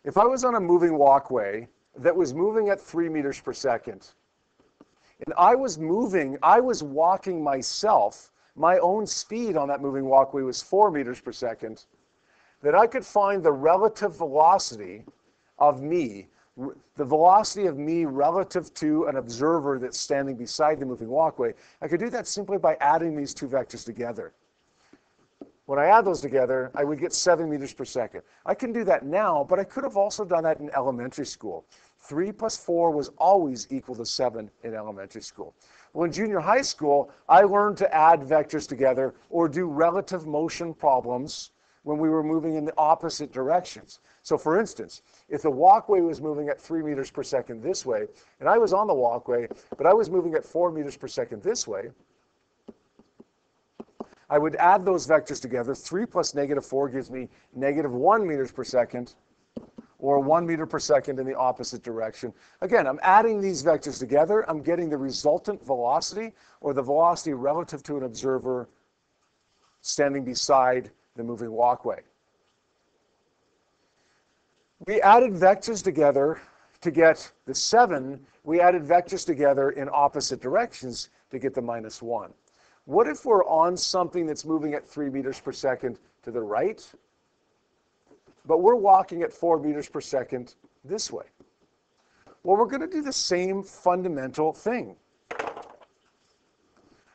If I was on a moving walkway that was moving at 3 meters per second, and I was walking myself, my own speed on that moving walkway was 4 meters per second, that I could find the relative velocity of me, the velocity of me relative to an observer that's standing beside the moving walkway. I could do that simply by adding these two vectors together. When I add those together, I would get 7 meters per second. I can do that now, but I could have also done that in elementary school. 3 plus 4 was always equal to 7 in elementary school. Well, in junior high school, I learned to add vectors together or do relative motion problems when we were moving in the opposite directions. So for instance, if the walkway was moving at 3 meters per second this way, and I was on the walkway, but I was moving at 4 meters per second this way, I would add those vectors together. 3 plus negative 4 gives me negative 1 meters per second, or 1 meter per second in the opposite direction. Again, I'm adding these vectors together. I'm getting the resultant velocity, or the velocity relative to an observer standing beside the moving walkway. We added vectors together to get the 7. We added vectors together in opposite directions to get the minus 1. What if we're on something that's moving at 3 meters per second to the right, but we're walking at 4 meters per second this way? Well, we're going to do the same fundamental thing.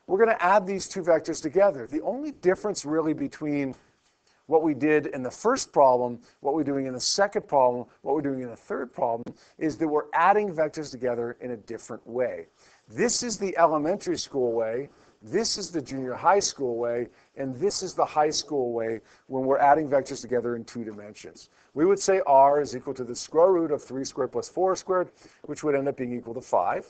We're going to add these two vectors together. The only difference really between what we did in the first problem, what we're doing in the second problem, what we're doing in the third problem, is that we're adding vectors together in a different way. This is the elementary school way. This is the junior high school way, and this is the high school way when we're adding vectors together in 2 dimensions. We would say r is equal to the square root of 3 squared plus 4 squared, which would end up being equal to 5.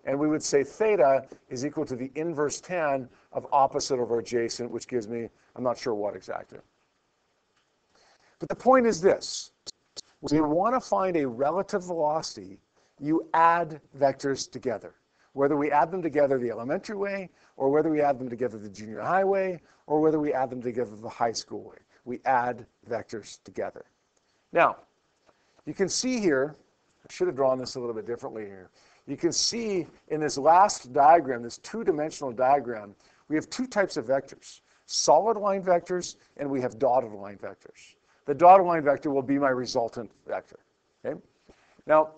And we would say theta is equal to the inverse tan of opposite over adjacent, which gives me, I'm not sure what exactly. But the point is this. When you want to find a relative velocity, you add vectors together. Whether we add them together the elementary way, or whether we add them together the junior high way, or whether we add them together the high school way. We add vectors together. Now, you can see here, I should have drawn this a little bit differently here. You can see in this last diagram, this 2-dimensional diagram, we have 2 types of vectors. Solid line vectors, and we have dotted line vectors. The dotted line vector will be my resultant vector. Okay? Now,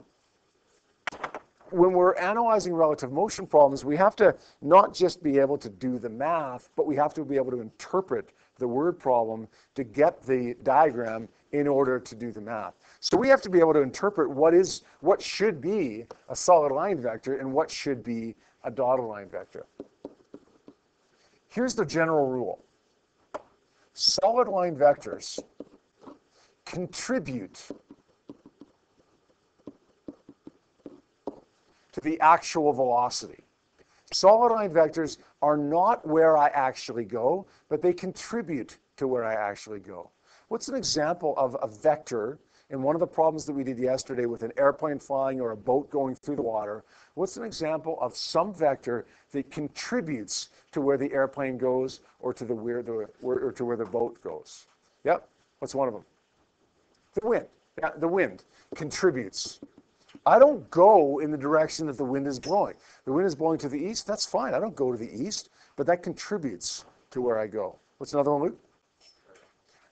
when we're analyzing relative motion problems, we have to not just be able to do the math, but we have to be able to interpret the word problem to get the diagram in order to do the math. So we have to be able to interpret what should be a solid line vector and what should be a dotted line vector. Here's the general rule. Solid line vectors contribute to the actual velocity. Solid line vectors are not where I actually go, but they contribute to where I actually go. What's an example of a vector in one of the problems that we did yesterday with an airplane flying or a boat going through the water? What's an example of some vector that contributes to where the airplane goes or to where the boat goes? Yep, what's one of them? The wind. Yeah, the wind contributes. I don't go in the direction that the wind is blowing. The wind is blowing to the east, that's fine. I don't go to the east, but that contributes to where I go. What's another one, Luke?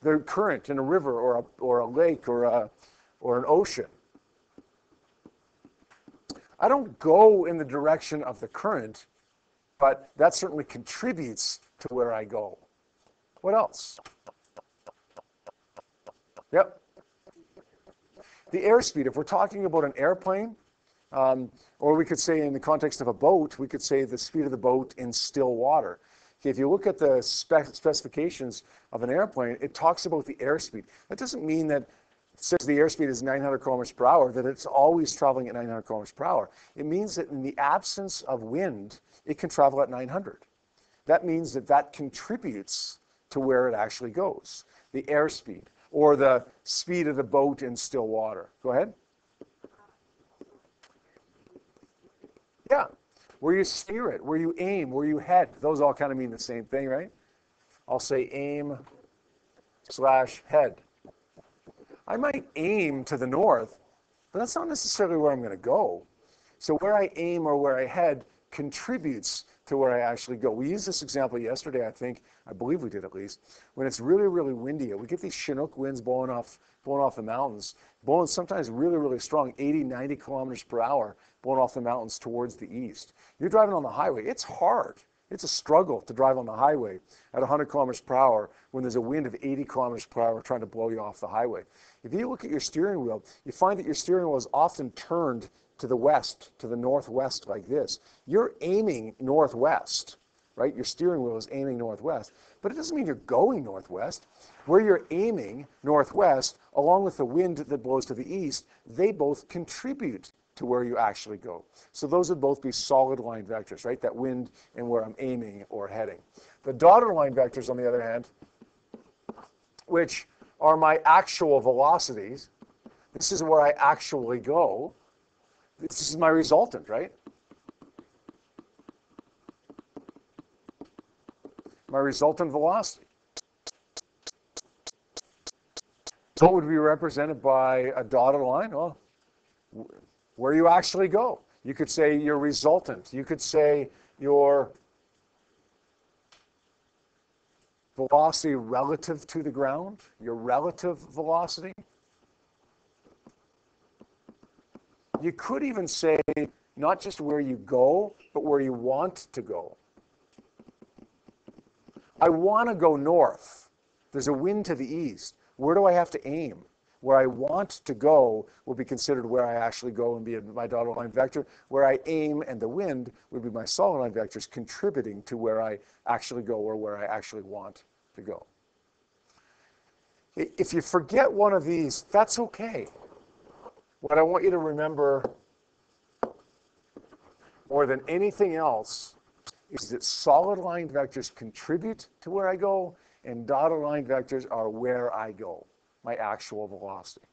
The current in a river or a lake or an ocean. I don't go in the direction of the current, but that certainly contributes to where I go. What else? Yep. The airspeed, if we're talking about an airplane, or we could say in the context of a boat, we could say the speed of the boat in still water. Okay, if you look at the specifications of an airplane, it talks about the airspeed. That doesn't mean that it says the airspeed is 900 kilometers per hour, that it's always traveling at 900 kilometers per hour. It means that in the absence of wind, it can travel at 900. That means that that contributes to where it actually goes, the airspeed, or the speed of the boat in still water. Go ahead. Yeah, where you steer it, where you aim, where you head. Those all kind of mean the same thing, right? I'll say aim / head. I might aim to the north, but that's not necessarily where I'm going to go. So where I aim or where I head contributes to where I actually go. We used this example yesterday, I believe we did at least, when it's really, really windy. We get these Chinook winds blowing off the mountains, blowing sometimes really, really strong, 80, 90 kilometers per hour, blowing off the mountains towards the east. You're driving on the highway. It's hard. It's a struggle to drive on the highway at 100 kilometers per hour when there's a wind of 80 kilometers per hour trying to blow you off the highway. If you look at your steering wheel, you find that your steering wheel is often turned to the west, to the northwest like this. You're aiming northwest, right? Your steering wheel is aiming northwest, but it doesn't mean you're going northwest. Where you're aiming northwest, along with the wind that blows to the east, they both contribute to where you actually go. So those would both be solid line vectors, right? That wind and where I'm aiming or heading. The dotted line vectors, on the other hand, which are my actual velocities, this is where I actually go. This is my resultant, right? My resultant velocity. So what would be represented by a dotted line? Well, where you actually go. You could say your resultant. You could say your velocity relative to the ground, your relative velocity. You could even say not just where you go, but where you want to go. I want to go north. There's a wind to the east. Where do I have to aim? Where I want to go will be considered where I actually go and be my dotted line vector. Where I aim and the wind would be my solid line vectors contributing to where I actually go or where I actually want to go. If you forget one of these, that's okay. What I want you to remember more than anything else is that solid line vectors contribute to where I go and dotted line vectors are where I go, my actual velocity.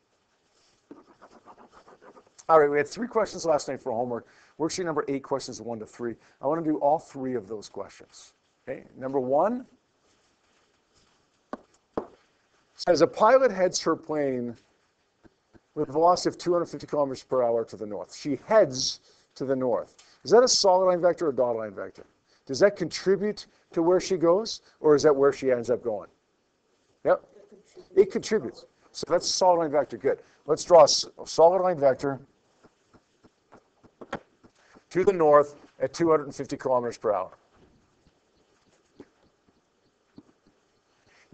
All right, we had 3 questions last night for homework. Worksheet number 8, questions 1 to 3. I want to do all 3 of those questions. Okay, number 1 says a pilot heads her plane with a velocity of 250 kilometers per hour to the north. She heads to the north. Is that a solid line vector or a dotted line vector? Does that contribute to where she goes, or is that where she ends up going? Yep, it contributes. So that's a solid line vector. Good. Let's draw a solid line vector to the north at 250 kilometers per hour.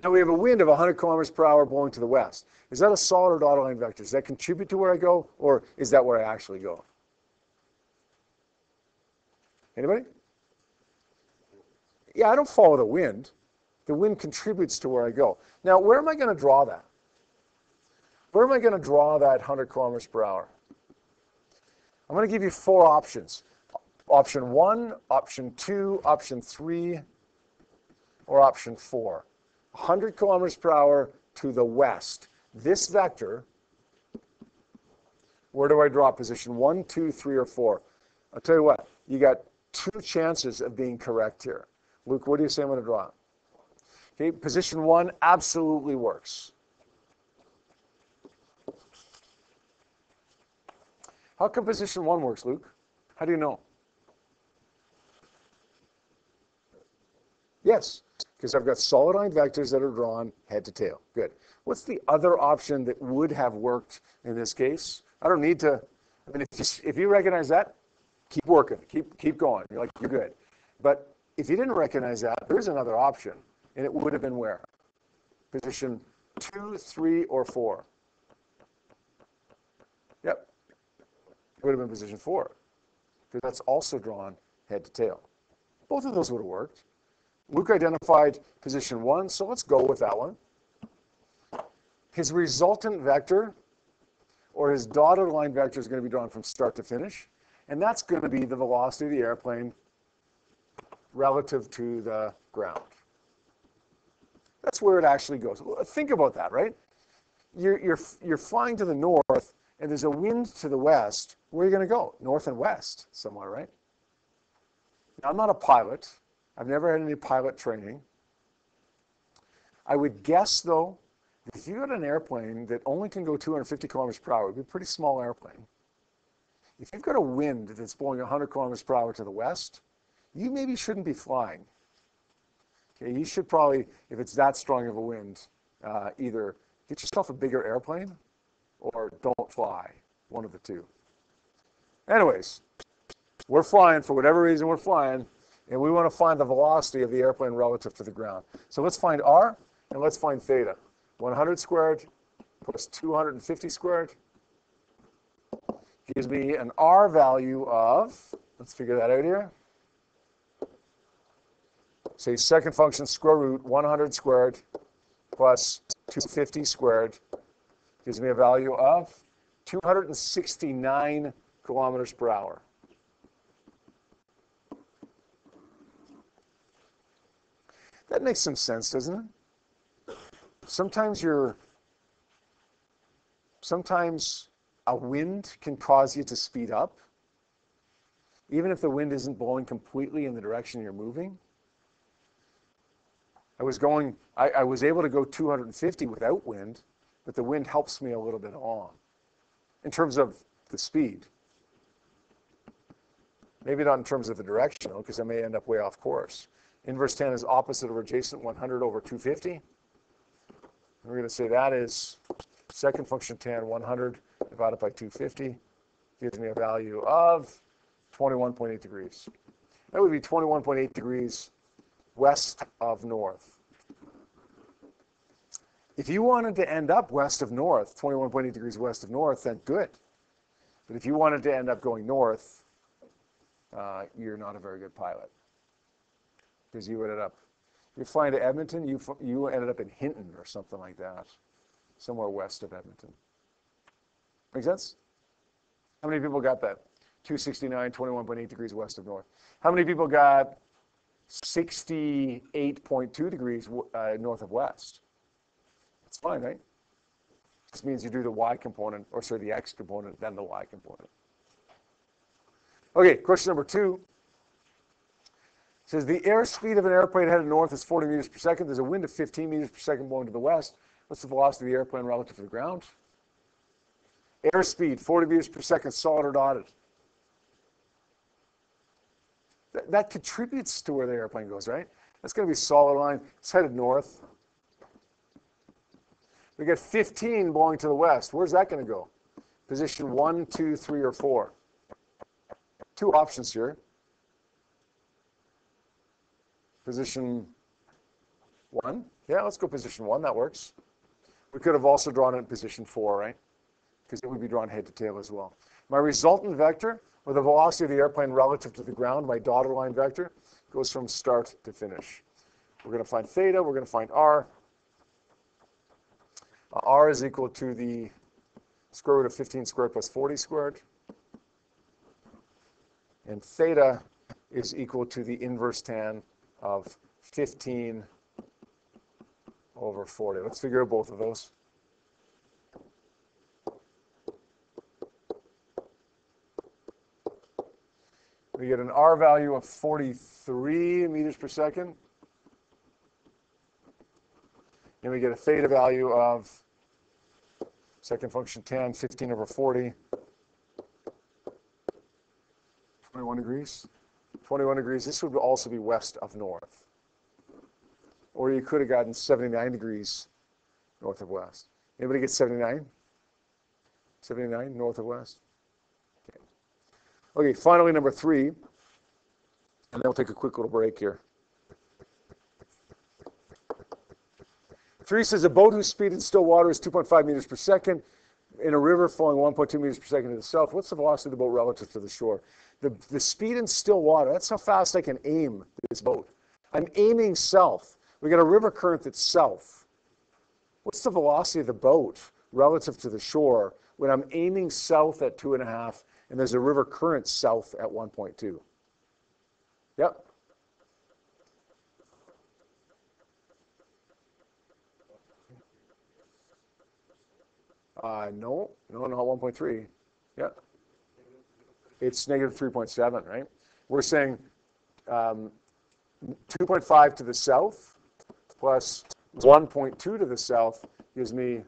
Now we have a wind of 100 kilometers per hour blowing to the west. Is that a solid or dotted line vector? Does that contribute to where I go, or is that where I actually go? Anybody? Yeah, I don't follow the wind. The wind contributes to where I go. Now, where am I going to draw that? Where am I going to draw that 100 kilometers per hour? I'm going to give you 4 options. Option 1, option 2, option 3, or option 4. 100 kilometers per hour to the west. This vector, where do I draw? Position 1, 2, 3, or 4? I'll tell you what, you got 2 chances of being correct here. Luke, what do you say I'm going to draw? Okay, position 1 absolutely works. How come position 1 works, Luke? How do you know? Yes, because I've got solid line vectors that are drawn head to tail. Good. What's the other option that would have worked in this case? I don't need to, I mean, if you recognize that, keep working, keep going. You're good. But if you didn't recognize that, there's another option, and it would have been where? Position 2, 3, or 4. Yep. It would have been position 4, because that's also drawn head to tail. Both of those would have worked. Luke identified position 1, so let's go with that one. His resultant vector, or his dotted line vector, is going to be drawn from start to finish, and that's going to be the velocity of the airplane relative to the ground. That's where it actually goes. Think about that, right? You're flying to the north, and there's a wind to the west. Where are you going to go? North and west, somewhere, right? Now, I'm not a pilot. I've never had any pilot training. I would guess, though, If you got an airplane that only can go 250 kilometers per hour, it'd be a pretty small airplane. If you've got a wind that's blowing 100 kilometers per hour to the west, you maybe shouldn't be flying. Okay, you should probably, if it's that strong of a wind, either get yourself a bigger airplane or don't fly, one of the two. Anyways, we're flying for whatever reason we're flying, and we want to find the velocity of the airplane relative to the ground. So let's find r and let's find theta. 100 squared plus 250 squared gives me an r value of, let's figure that out here. Say second function square root 100 squared plus 250 squared gives me a value of 269 kilometers per hour. That makes some sense, doesn't it? Sometimes a wind can cause you to speed up, even if the wind isn't blowing completely in the direction you're moving. I was able to go 250 without wind, but the wind helps me a little bit along in terms of the speed. Maybe not in terms of the direction, because I may end up way off course. Inverse tan is opposite of adjacent 100 over 250. We're going to say that is second function tan 100 divided by 250 gives me a value of 21.8 degrees. That would be 21.8 degrees west of north. If you wanted to end up west of north, 21.8 degrees west of north, then good. But if you wanted to end up going north, you're not a very good pilot. Because you ended up, you're flying to Edmonton, you ended up in Hinton or something like that, somewhere west of Edmonton. Make sense? How many people got that? 269, 21.8 degrees west of north. How many people got 68.2 degrees north of west? That's fine, right? This means you do the y component, or sorry, the x component, then the y component. Okay, question number 2. It says the airspeed of an airplane headed north is 40 meters per second. There's a wind of 15 meters per second blowing to the west. What's the velocity of the airplane relative to the ground? Airspeed, 40 meters per second, solid or dotted. That contributes to where the airplane goes, right? That's going to be solid line. It's headed north. We get 15 blowing to the west. Where's that going to go? Position 1, 2, 3, or 4. 2 options here. Position 1. Yeah, let's go position 1. That works. We could have also drawn it in position 4, right? Because it would be drawn head to tail as well. My resultant vector, or the velocity of the airplane relative to the ground, my dotted line vector, goes from start to finish. We're going to find theta. We're going to find r. R is equal to the square root of 15 squared plus 40 squared. And theta is equal to the inverse tan of 15 over 40. Let's figure out both of those. We get an r value of 43 meters per second. And we get a theta value of second function tan 15 over 40. 21 degrees. 21 degrees. This would also be west of north. Or you could have gotten 79 degrees north of west. Anybody get 79? 79 north of west? Okay. Okay, finally number 3. And then we'll take a quick little break here. 3 says a boat whose speed in still water is 2.5 meters per second in a river flowing 1.2 meters per second to the south. What's the velocity of the boat relative to the shore? The speed in still water, that's how fast I can aim this boat. I'm aiming south. We got a river current that's south. What's the velocity of the boat relative to the shore when I'm aiming south at 2.5 and there's a river current south at 1.2? Yep. No, not 1.3. Yeah. It's negative 3.7, right? We're saying 2.5 to the south plus 1.2 to the south gives me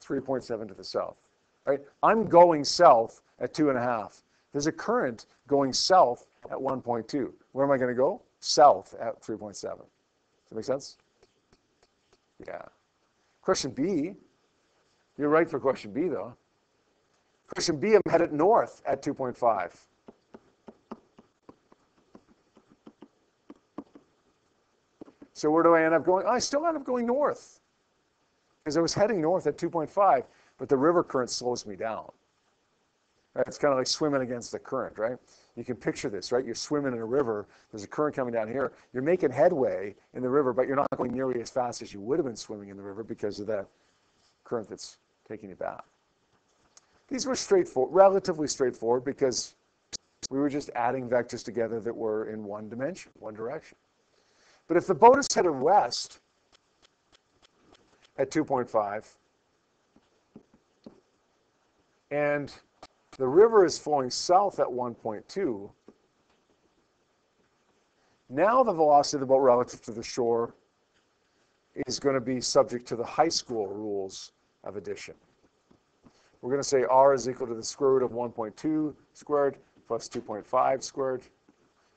3.7 to the south. Right? I'm going south at 2.5. There's a current going south at 1.2. Where am I going to go? South at 3.7. Does that make sense? Yeah. Question B, you're right for question B though. Question B, I'm headed north at 2.5. So where do I end up going? I still end up going north because I was heading north at 2.5, but the river current slows me down. Right? It's kind of like swimming against the current, right? You can picture this, right? You're swimming in a river. There's a current coming down here. You're making headway in the river, but you're not going nearly as fast as you would have been swimming in the river because of that current that's taking you back. These were straightforward, relatively straightforward, because we were just adding vectors together that were in one dimension, one direction. But if the boat is headed west at 2.5, and the river is flowing south at 1.2, now the velocity of the boat relative to the shore is going to be subject to the high school rules of addition. We're going to say r is equal to the square root of 1.2 squared plus 2.5 squared,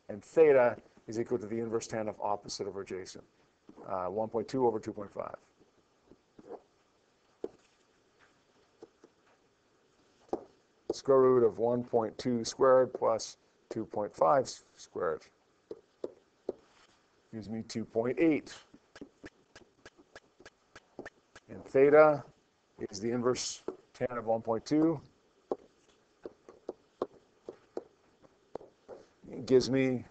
and theta is equal to the inverse tan of opposite over adjacent, 1.2 over 2.5. Square root of 1.2 squared plus 2.5 squared gives me 2.8. And theta is the inverse tan of 1.2. It gives me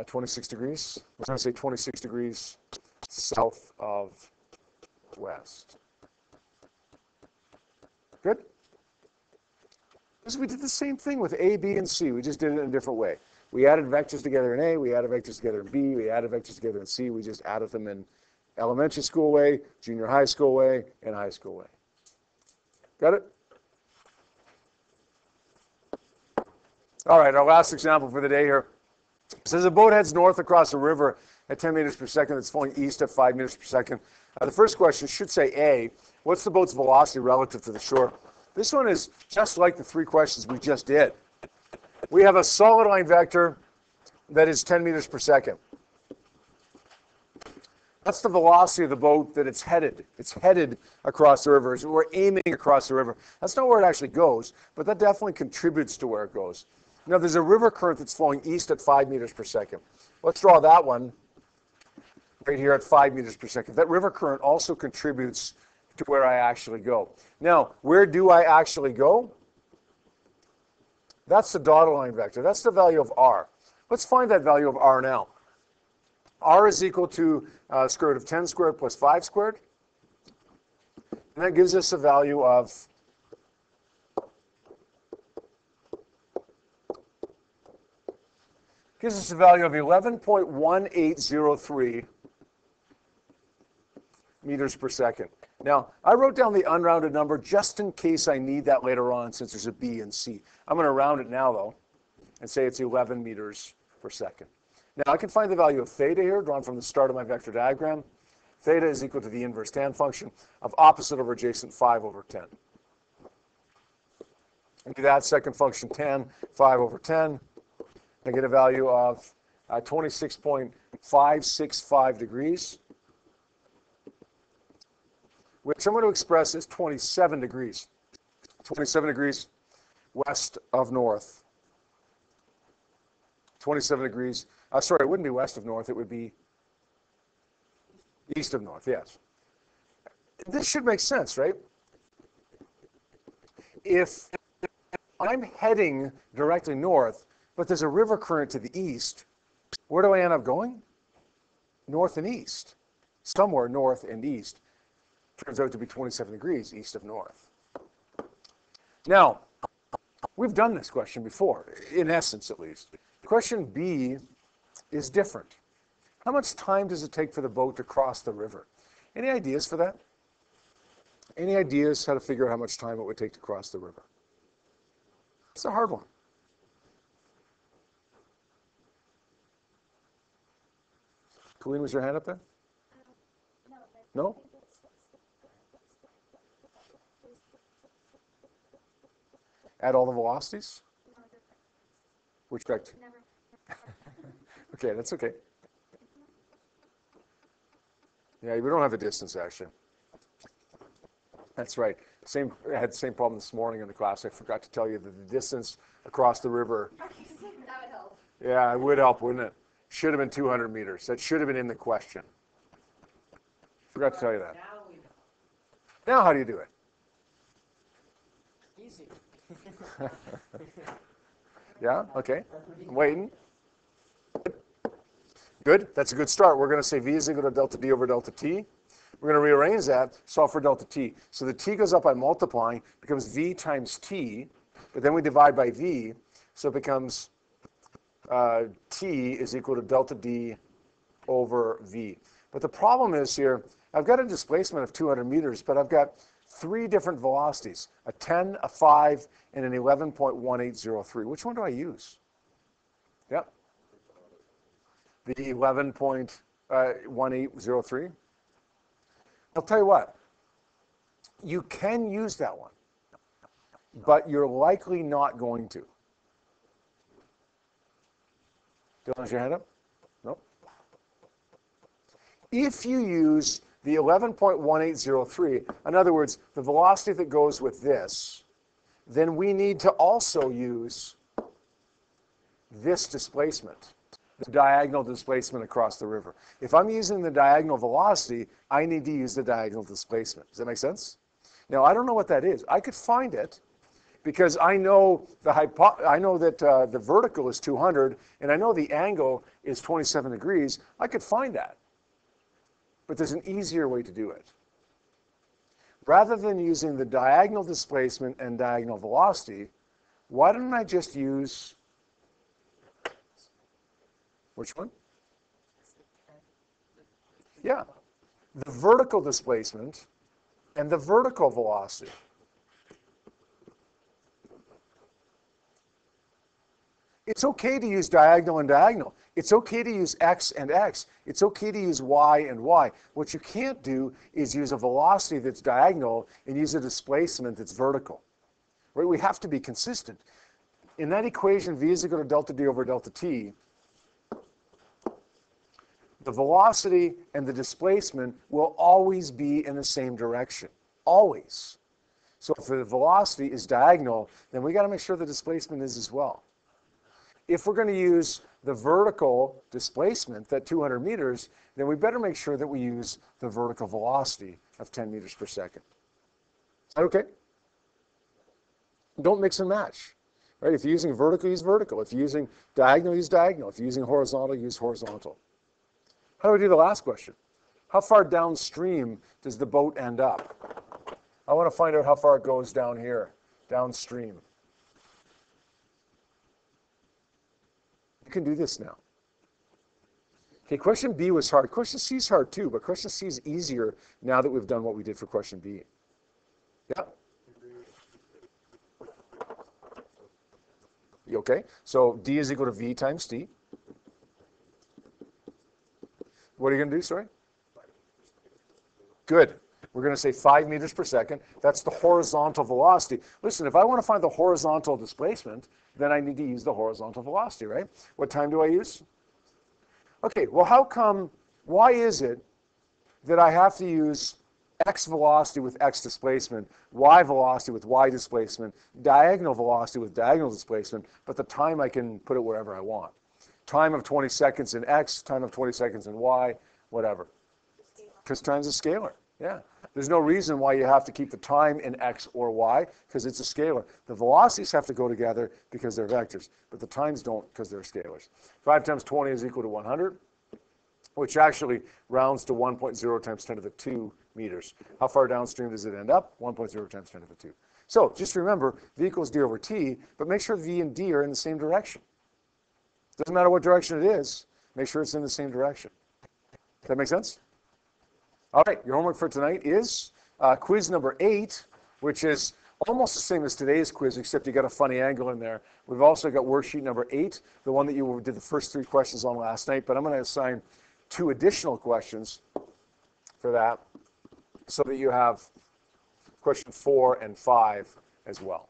26 degrees. We're going to say 26 degrees south of west. Good? So we did the same thing with A, B, and C. We just did it in a different way. We added vectors together in A, we added vectors together in B, we added vectors together in C. We just added them in elementary school way, junior high school way, and high school way. Got it? All right, our last example for the day here. It says a boat heads north across a river at 10 meters per second. It's flowing east at 5 meters per second. The first question should say A, what's the boat's velocity relative to the shore? This one is just like the three questions we just did. We have a solid line vector that is 10 meters per second. That's the velocity of the boat that it's headed. It's headed across the river. We're aiming across the river. That's not where it actually goes, but that definitely contributes to where it goes. Now, there's a river current that's flowing east at 5 meters per second. Let's draw that one right here at 5 meters per second. That river current also contributes to where I actually go. Now, where do I actually go? That's the dotted line vector. That's the value of r. Let's find that value of r now. R is equal to square root of 10 squared plus 5 squared. And that gives us a value of 11.1803 meters per second. Now, I wrote down the unrounded number just in case I need that later on since there's a B and C. I'm going to round it now, though, and say it's 11 meters per second. Now, I can find the value of theta here, drawn from the start of my vector diagram. Theta is equal to the inverse tan function of opposite over adjacent 5 over 10. And do that second function tan, 5 over 10. I get a value of 26.565 degrees, which I'm going to express as 27 degrees. 27 degrees west of north. 27 degrees. Sorry, it wouldn't be west of north. It would be east of north, yes. This should make sense, right? If I'm heading directly north, but there's a river current to the east, where do I end up going? North and east. Somewhere north and east. Turns out to be 27 degrees east of north. Now, we've done this question before, in essence at least. Question B is different. How much time does it take for the boat to cross the river? Any ideas for that? Any ideas how to figure out how much time it would take to cross the river? It's a hard one. Colleen, was your hand up there? No? Add all the velocities? Which vector? Okay, that's okay. Yeah, we don't have a distance actually. That's right. I had the same problem this morning in the class. I forgot to tell you that the distance across the river. That would help. Yeah, it would help, wouldn't it? Should have been 200 meters. That should have been in the question. Forgot to tell you that. Now we know. Now how do you do it? Easy. Yeah, okay. I'm waiting. Good, that's a good start. We're going to say v is equal to delta d over delta t. We're going to rearrange that, solve for delta t. So the t goes up by multiplying, becomes v times t, but then we divide by v, so it becomes t is equal to delta d over v. But the problem is here, I've got a displacement of 200 meters, but I've got three different velocities, a 10, a 5, and an 11.1803. Which one do I use? Yep. The 11.1803. I'll tell you what, you can use that one, but you're likely not going to. Dylan, has your hand up? No? If you use the 11.1803, in other words, the velocity that goes with this, then we need to also use this displacement, the diagonal displacement across the river. If I'm using the diagonal velocity, I need to use the diagonal displacement. Does that make sense? Now, I don't know what that is. I could find it because I know that the vertical is 200 and I know the angle is 27 degrees. I could find that. But there's an easier way to do it. Rather than using the diagonal displacement and diagonal velocity, why don't I just use which one? Yeah, the vertical displacement and the vertical velocity. It's okay to use diagonal and diagonal. It's okay to use x and x. It's okay to use y and y. What you can't do is use a velocity that's diagonal and use a displacement that's vertical. Right? We have to be consistent. In that equation, v is equal to delta d over delta t, the velocity and the displacement will always be in the same direction. Always. So if the velocity is diagonal, then we got to make sure the displacement is as well. If we're going to use the vertical displacement, that 200 meters, then we better make sure that we use the vertical velocity of 10 meters per second. Is that okay? Don't mix and match. Right? If you're using vertical, use vertical. If you're using diagonal, use diagonal. If you're using horizontal, use horizontal. How do we do the last question? How far downstream does the boat end up? I want to find out how far it goes down here, downstream. You can do this now. Okay, question B was hard. Question C is hard too, but question C is easier now that we've done what we did for question B. Yeah? Okay, so D is equal to V times T. What are you going to do, sorry? Good. We're going to say 5 meters per second. That's the horizontal velocity. Listen, if I want to find the horizontal displacement, then I need to use the horizontal velocity, right? What time do I use? Okay, well, why is it that I have to use x velocity with x displacement, y velocity with y displacement, diagonal velocity with diagonal displacement, but the time I can put it wherever I want? Time of 20 seconds in x, time of 20 seconds in y, whatever. Because time's a scalar, yeah. There's no reason why you have to keep the time in x or y, because it's a scalar. The velocities have to go together because they're vectors, but the times don't because they're scalars. 5 times 20 is equal to 100, which actually rounds to 1.0 times 10 to the 2 meters. How far downstream does it end up? 1.0 times 10 to the 2. So just remember, v equals d over t, but make sure v and d are in the same direction. Doesn't matter what direction it is, make sure it's in the same direction. Does that make sense? All right, your homework for tonight is quiz number 8, which is almost the same as today's quiz, except you got a funny angle in there. We've also got worksheet number 8, the one that you did the first 3 questions on last night, but I'm going to assign 2 additional questions for that so that you have question 4 and 5 as well.